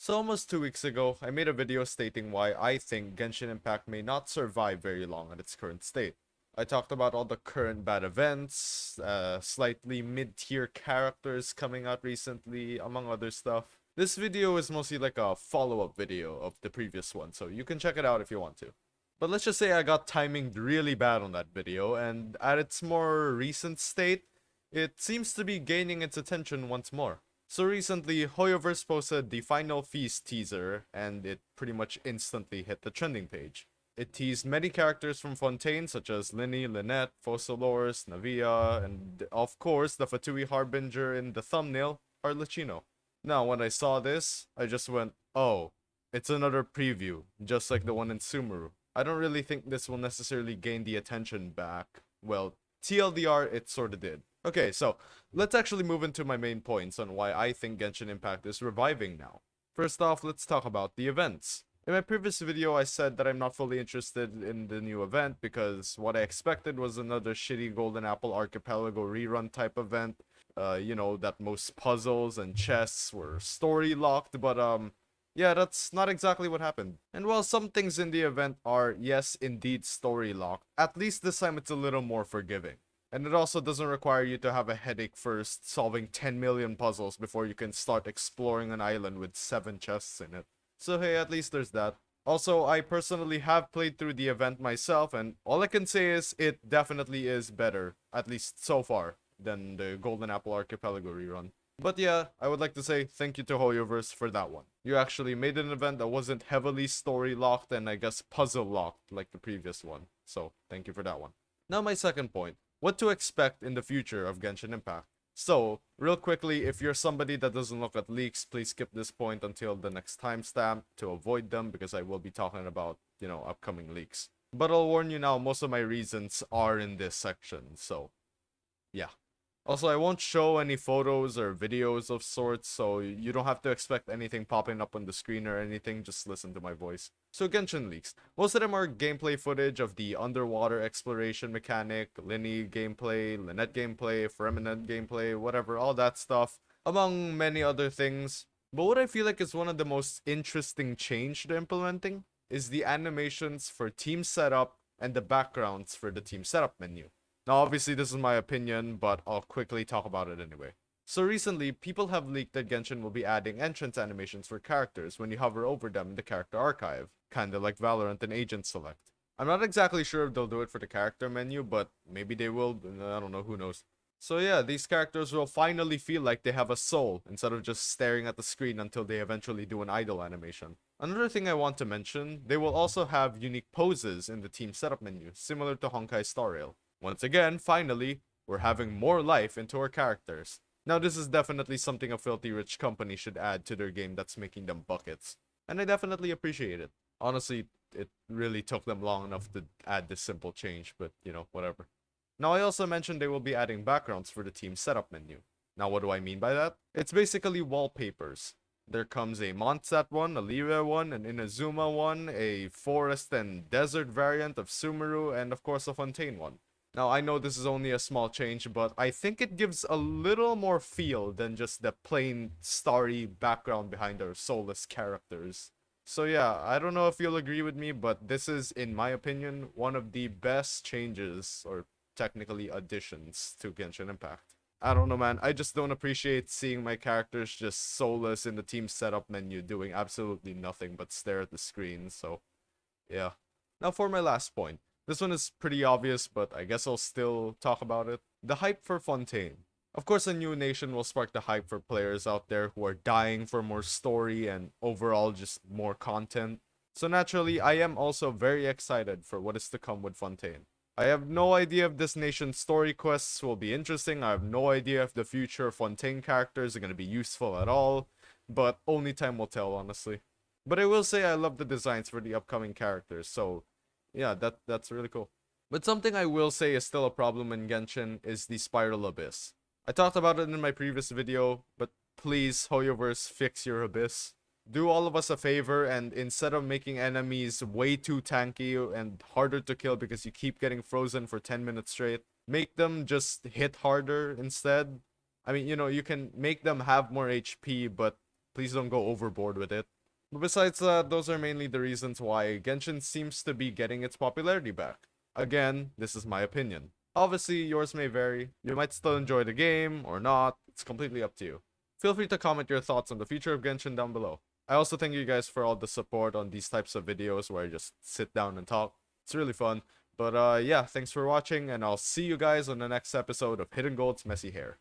So almost 2 weeks ago, I made a video stating why I think Genshin Impact may not survive very long at its current state. I talked about all the current bad events, slightly mid-tier characters coming out recently, among other stuff. This video is mostly like a follow-up video of the previous one, so you can check it out if you want to. But let's just say I got timinged really bad on that video, and at its more recent state, it seems to be gaining its attention once more. So recently, Hoyoverse posted the Final Feast teaser, and it pretty much instantly hit the trending page. It teased many characters from Fontaine, such as Linny, Lynette, Fossilors, Navia, and of course, the Fatui Harbinger in the thumbnail, Arlecchino. Now, when I saw this, I just went, oh, it's another preview, just like the one in Sumeru. I don't really think this will necessarily gain the attention back. Well, TLDR, it sorta did. Okay, so let's actually move into my main points on why I think Genshin Impact is reviving now. First off, let's talk about the events. In my previous video, I said that I'm not fully interested in the new event because what I expected was another shitty Golden Apple Archipelago rerun type event. That most puzzles and chests were story locked, but yeah, that's not exactly what happened. And while some things in the event are, yes, indeed story locked, at least this time it's a little more forgiving. And it also doesn't require you to have a headache first solving 10 million puzzles before you can start exploring an island with 7 chests in it. So hey, at least there's that. Also, I personally have played through the event myself, and all I can say is it definitely is better, at least so far, than the Golden Apple Archipelago rerun. But yeah, I would like to say thank you to hoyoverse for that one. You actually made an event that wasn't heavily story locked and I guess puzzle locked like the previous one. So thank you for that one. Now my second point. What to expect in the future of Genshin Impact. So, real quickly, if you're somebody that doesn't look at leaks, please skip this point until the next timestamp to avoid them because I will be talking about, upcoming leaks. But I'll warn you now, most of my reasons are in this section, so yeah. Also, I won't show any photos or videos of sorts, so you don't have to expect anything popping up on the screen or anything, just listen to my voice. So Genshin leaks. Most of them are gameplay footage of the underwater exploration mechanic, Linny gameplay, Lynette gameplay, Feminine gameplay, whatever, all that stuff, among many other things. But what I feel like is one of the most interesting change they're implementing is the animations for team setup and the backgrounds for the team setup menu. Now, obviously, this is my opinion, but I'll quickly talk about it anyway. So recently, people have leaked that Genshin will be adding entrance animations for characters when you hover over them in the character archive, kinda like Valorant and Agent Select. I'm not exactly sure if they'll do it for the character menu, but maybe they will, I don't know, who knows. So yeah, these characters will finally feel like they have a soul, instead of just staring at the screen until they eventually do an idle animation. Another thing I want to mention, they will also have unique poses in the team setup menu, similar to Honkai Star Rail. Once again, finally, we're having more life into our characters. Now this is definitely something a filthy rich company should add to their game that's making them buckets. And I definitely appreciate it. Honestly, it really took them long enough to add this simple change, but whatever. Now I also mentioned they will be adding backgrounds for the team setup menu. Now what do I mean by that? It's basically wallpapers. There comes a Mondstadt one, a Liyue one, an Inazuma one, a forest and desert variant of Sumeru, and of course a Fontaine one. Now, I know this is only a small change, but I think it gives a little more feel than just the plain starry background behind our soulless characters. So yeah, I don't know if you'll agree with me, but this is, in my opinion, one of the best changes, or technically additions, to Genshin Impact. I don't know, man. I just don't appreciate seeing my characters just soulless in the team setup menu doing absolutely nothing but stare at the screen, so yeah. Now for my last point. This one is pretty obvious, but I guess I'll still talk about it. The hype for Fontaine. Of course, a new nation will spark the hype for players out there who are dying for more story and overall just more content. So naturally, I am also very excited for what is to come with Fontaine. I have no idea if this nation's story quests will be interesting. I have no idea if the future Fontaine characters are going to be useful at all, but only time will tell, honestly. But I will say I love the designs for the upcoming characters, so yeah, that's really cool. But something I will say is still a problem in Genshin is the Spiral Abyss. I talked about it in my previous video, but please, hoyoverse, fix your abyss. Do all of us a favor, and instead of making enemies way too tanky and harder to kill because you keep getting frozen for 10 minutes straight, make them just hit harder instead. I mean, you can make them have more HP, but Please don't go overboard with it. But besides that, those are mainly the reasons why Genshin seems to be getting its popularity back. Again, this is my opinion. Obviously, yours may vary. You might still enjoy the game, or not. It's completely up to you. Feel free to comment your thoughts on the future of Genshin down below. I also thank you guys for all the support on these types of videos where I just sit down and talk. It's really fun. But yeah, thanks for watching, and I'll see you guys on the next episode of Hidden Gold's Messy Hair.